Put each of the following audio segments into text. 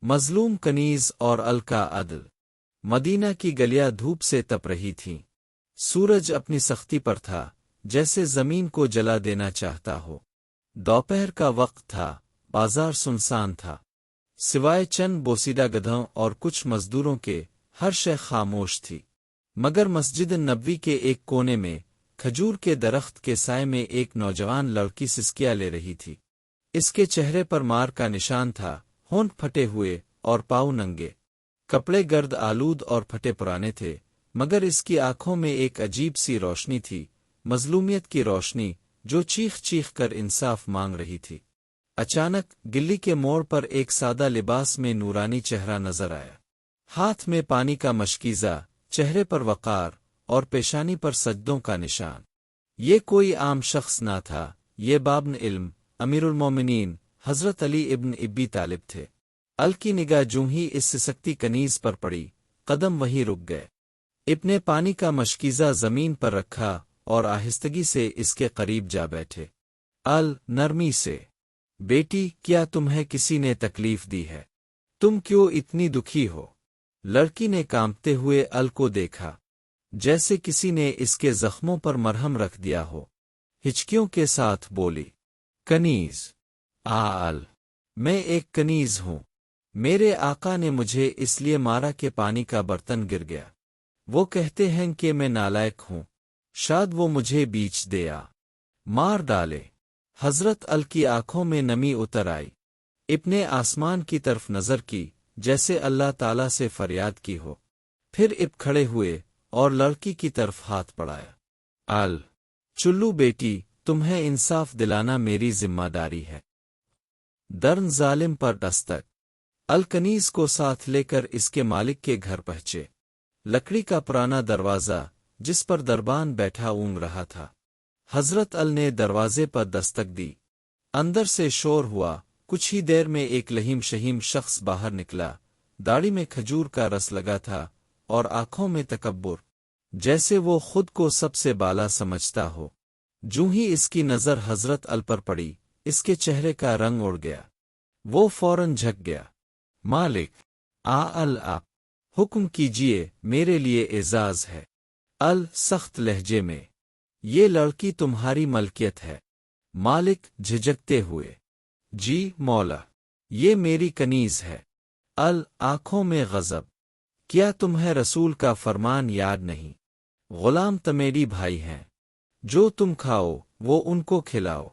مظلوم کنیز اور ال کا عدل۔ مدینہ کی گلیاں دھوپ سے تپ رہی تھیں۔ سورج اپنی سختی پر تھا، جیسے زمین کو جلا دینا چاہتا ہو۔ دوپہر کا وقت تھا، بازار سنسان تھا، سوائے چند بوسیدہ گدھوں اور کچھ مزدوروں کے ہر شے خاموش تھی۔ مگر مسجد نبوی کے ایک کونے میں کھجور کے درخت کے سائے میں ایک نوجوان لڑکی سسکیاں لے رہی تھی۔ اس کے چہرے پر مار کا نشان تھا، ہونٹ پھٹے ہوئے اور پاؤں ننگے۔ کپڑے گرد آلود اور پھٹے پرانے تھے، مگر اس کی آنکھوں میں ایک عجیب سی روشنی تھی، مظلومیت کی روشنی جو چیخ چیخ کر انصاف مانگ رہی تھی۔ اچانک گلی کے موڑ پر ایک سادہ لباس میں نورانی چہرہ نظر آیا، ہاتھ میں پانی کا مشکیزہ، چہرے پر وقار اور پیشانی پر سجدوں کا نشان۔ یہ کوئی عام شخص نہ تھا، یہ بابن علم، امیر المومنین حضرت علی ابن ابی طالب تھے۔ ال کی نگاہ جوں ہی اس سسکتی کنیز پر پڑی، قدم وہیں رک گئے۔ ابن پانی کا مشکیزہ زمین پر رکھا اور آہستگی سے اس کے قریب جا بیٹھے۔ ال نرمی سے، بیٹی، کیا تمہیں کسی نے تکلیف دی ہے؟ تم کیوں اتنی دکھی ہو؟ لڑکی نے کانپتے ہوئے ال کو دیکھا، جیسے کسی نے اس کے زخموں پر مرہم رکھ دیا ہو۔ ہچکیوں کے ساتھ بولی، کنیز، ال، میں ایک کنیز ہوں۔ میرے آقا نے مجھے اس لیے مارا کہ پانی کا برتن گر گیا۔ وہ کہتے ہیں کہ میں نالائق ہوں، شاید وہ مجھے بیچ دیا، مار ڈالے۔ حضرت ال کی آنکھوں میں نمی اتر آئی۔ ابن آسمان کی طرف نظر کی، جیسے اللہ تعالیٰ سے فریاد کی ہو، پھر اب کھڑے ہوئے اور لڑکی کی طرف ہاتھ بڑھایا۔ ال، چلو بیٹی، تمہیں انصاف دلانا میری ذمہ داری ہے۔ درن ظالم پر دستک۔ الکنیز کو ساتھ لے کر اس کے مالک کے گھر پہنچے۔ لکڑی کا پرانا دروازہ جس پر دربان بیٹھا اونگ رہا تھا۔ حضرت ال نے دروازے پر دستک دی۔ اندر سے شور ہوا۔ کچھ ہی دیر میں ایک لہیم شہیم شخص باہر نکلا، داڑھی میں کھجور کا رس لگا تھا اور آنکھوں میں تکبر، جیسے وہ خود کو سب سے بالا سمجھتا ہو۔ جوں ہی اس کی نظر حضرت ال پر پڑی، اس کے چہرے کا رنگ اڑ گیا۔ وہ فوراً جھک گیا۔ مالک، ال آپ حکم کیجئے، میرے لیے اعزاز ہے۔ ال سخت لہجے میں، یہ لڑکی تمہاری ملکیت ہے۔ مالک جھجکتے ہوئے، جی مولا، یہ میری کنیز ہے۔ ال آنکھوں میں غضب، کیا تمہیں رسول کا فرمان یاد نہیں؟ غلام تمیری بھائی ہیں، جو تم کھاؤ وہ ان کو کھلاؤ،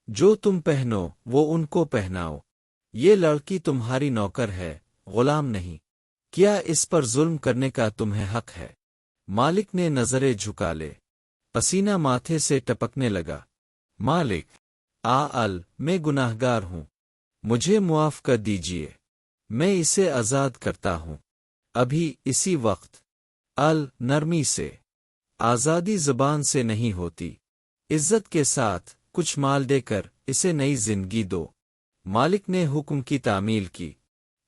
جو تم پہنو وہ ان کو پہناؤ۔ یہ لڑکی تمہاری نوکر ہے، غلام نہیں۔ کیا اس پر ظلم کرنے کا تمہیں حق ہے؟ مالک نے نظریں جھکا لے، پسینہ ماتھے سے ٹپکنے لگا۔ مالک، ال، میں گناہگار ہوں، مجھے معاف کر دیجئے، میں اسے آزاد کرتا ہوں ابھی اسی وقت۔ ال نرمی سے، آزادی زبان سے نہیں ہوتی، عزت کے ساتھ کچھ مال دے کر اسے نئی زندگی دو۔ مالک نے حکم کی تعمیل کی۔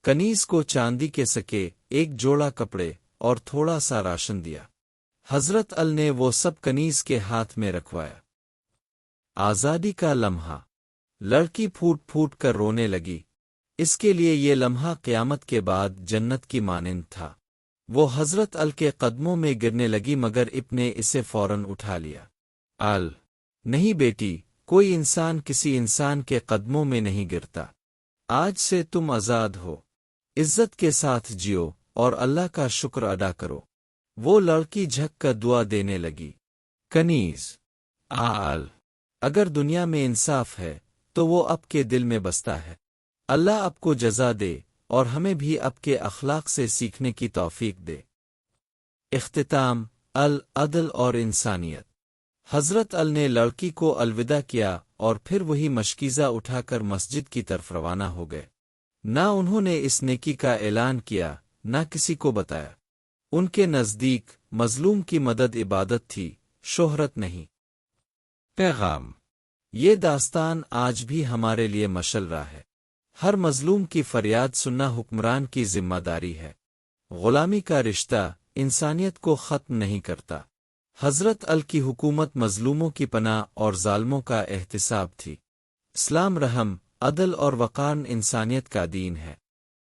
کنیز کو چاندی کے سکے، ایک جوڑا کپڑے اور تھوڑا سا راشن دیا۔ حضرت ال نے وہ سب کنیز کے ہاتھ میں رکھوایا۔ آزادی کا لمحہ، لڑکی پھوٹ پھوٹ کر رونے لگی۔ اس کے لیے یہ لمحہ قیامت کے بعد جنت کی مانند تھا۔ وہ حضرت ال کے قدموں میں گرنے لگی، مگر اب نے اسے فوراً اٹھا لیا۔ ال، نہیں بیٹی، کوئی انسان کسی انسان کے قدموں میں نہیں گرتا۔ آج سے تم آزاد ہو، عزت کے ساتھ جیو اور اللہ کا شکر ادا کرو۔ وہ لڑکی جھک کر دعا دینے لگی۔ کنیز، ال، اگر دنیا میں انصاف ہے تو وہ اب کے دل میں بستا ہے۔ اللہ اب کو جزا دے اور ہمیں بھی اب کے اخلاق سے سیکھنے کی توفیق دے۔ اختتام، ال، عدل اور انسانیت۔ حضرت ال نے لڑکی کو الوداع کیا اور پھر وہی مشکیزہ اٹھا کر مسجد کی طرف روانہ ہو گئے۔ نہ انہوں نے اس نیکی کا اعلان کیا، نہ کسی کو بتایا۔ ان کے نزدیک مظلوم کی مدد عبادت تھی، شہرت نہیں۔ پیغام، یہ داستان آج بھی ہمارے لیے مشل راہ ہے۔ ہر مظلوم کی فریاد سننا حکمران کی ذمہ داری ہے۔ غلامی کا رشتہ انسانیت کو ختم نہیں کرتا۔ حضرت ال کی حکومت مظلوموں کی پناہ اور ظالموں کا احتساب تھی۔ اسلام رحم، عدل اور وقار انسانیت کا دین ہے۔